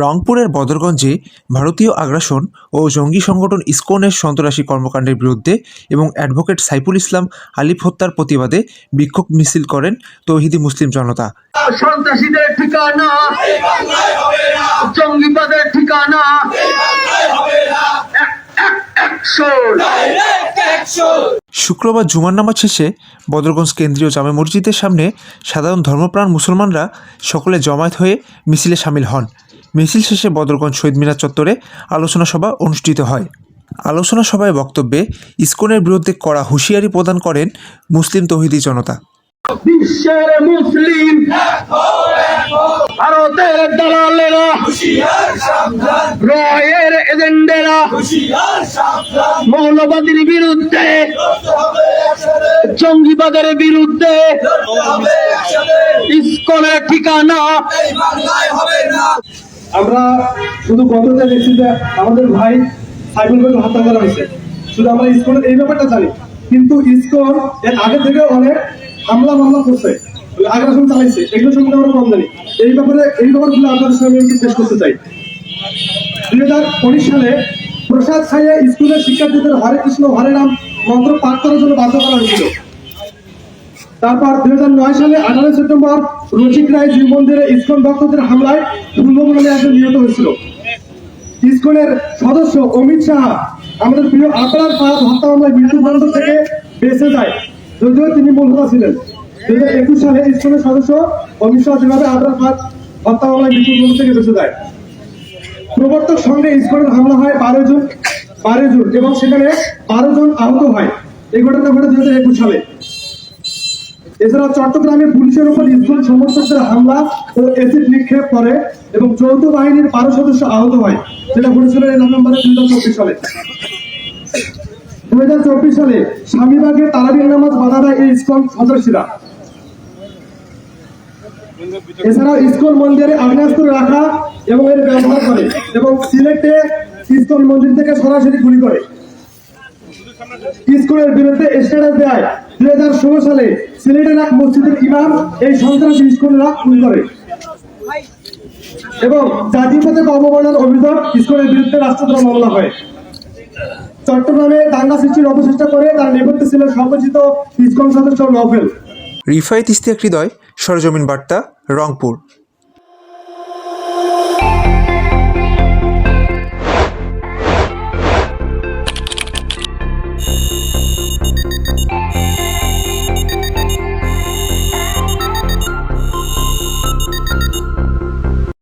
রংপুরের বদরগঞ্জে ভারতীয় আগ্রাসন ও জঙ্গি সংগঠন ইসকনের সন্ত্রাসী কর্মকাণ্ডের বিরুদ্ধে এবং অ্যাডভোকেট সাইফুল ইসলাম আলিফ হত্যার প্রতিবাদে বিক্ষোভ মিছিল করেন তৌহিদি মুসলিম জনতা। সন্ত্রাসীদের ঠিকানা, জঙ্গিবাদের ঠিকানা, শুক্রবার জুমার নামাজ শেষে বদরগঞ্জ কেন্দ্রীয় জামে মসজিদের সামনে সাধারণ ধর্মপ্রাণ মুসলমানরা সকলে জমায়েত হয়ে মিছিলে শামিল হন। মিছিল শেষে বদরগঞ্জ শহীদ মিনার চত্বরে আলোচনা সভা অনুষ্ঠিত হয়। আলোচনা সভায় বক্তব্যে ইসকনের বিরুদ্ধে কড়া হুঁশিয়ারি প্রদান করেন মুসলিম তৌহিদি জনতা। বিশ্বের মুসলিম ভারতের দালালেরা, রয়ের এজেন্ডেরা মৌলবাদীর বিরুদ্ধে, জঙ্গিবাদের বিরুদ্ধে ইসকনের ঠিকানা। আমরা শুধু গততে দেখছি যে আমাদের ভাই সাইফুল ভাইকে হত্যা করা হয়েছে, শুধু আমরা ইসকনের এই ব্যাপারটা জানি, কিন্তু ইসকন এর আগে থেকে অনেক হামলা মামলা করছে, আগ্রাসন চালাইছে, এগুলো সম্বন্ধে আমরা কম জানি। এই ব্যাপারগুলো আপনাদের সামনে পেশ করতে চাই। 2019 সালে প্রসাদ ছাইয়ে স্কুলের শিক্ষার্থীদের হরে কৃষ্ণ হরে রাম মন্ত্র পাঠ করার জন্য বাধ্য করা হয়েছিল। তারপর 2009 সালে 18 সেপ্টেম্বর রসিক রায় জীব মন্দিরে ইসকন ভক্তদের হামলায় পূর্বমূলনে একজন নিহত হয়েছিল। ইসকনের সদস্য অমিত শাহ আমাদের প্রিয় আপনার হত্যা মামলায় মৃত্যুদণ্ড থেকে বেঁচে যায়, যদিও তিনি মূল হোতা ছিলেন। 2021 সালে ইসকনের সদস্য অমিত শাহ যেভাবে আপনার হত্যা মামলায় মৃত্যুদণ্ড থেকে বেঁচে যায়। প্রবর্তক সঙ্গে ইসকনের হামলা হয় 12 জুন এবং সেখানে 12 জন আহত হয়। এই ঘটনা ঘটে 2021 সালে। এছাড়া চট্টগ্রামে পুলিশের উপর ইসকন সমর্থকদের হামলা ও এসিড নিক্ষেপ করে এবং যৌথ বাহিনীর 12 সদস্য আহত হয়, যেটা ঘটেছিল এই নভেম্বরে 2024 সালে। 2024 সালে স্বামীবাগে তারাবির নামাজ বাধা দেয় এই ইসকন সন্ত্রাসীরা। এছাড়াও ইসকন মন্দিরে আগ্নেয়াস্ত্র রাখা এবং এর ব্যবহার করে এবং সিলেটে ইসকন মন্দির থেকে সরাসরি গুলি করে। ইসকনের বিরুদ্ধে স্ট্যাটাস দেয় 2016 সালে সিলেটের এক মসজিদের ইমাম এই সন্ত্রাসী ইসকনরা গুলি করে এবং জাতীয় পতাকা অবমাননার অভিযোগ ইসকনের বিরুদ্ধে রাষ্ট্রদ্রোহ মামলা হয়। চট্টগ্রামে দাঙ্গা সৃষ্টির অপচেষ্টা করে তার নেপথ্যে ছিল সর্বজিত ইসকন সদস্য নভেল। রিফায়েত ইশতিয়াক হৃদয়, সরেজমিন বার্তা, রংপুর।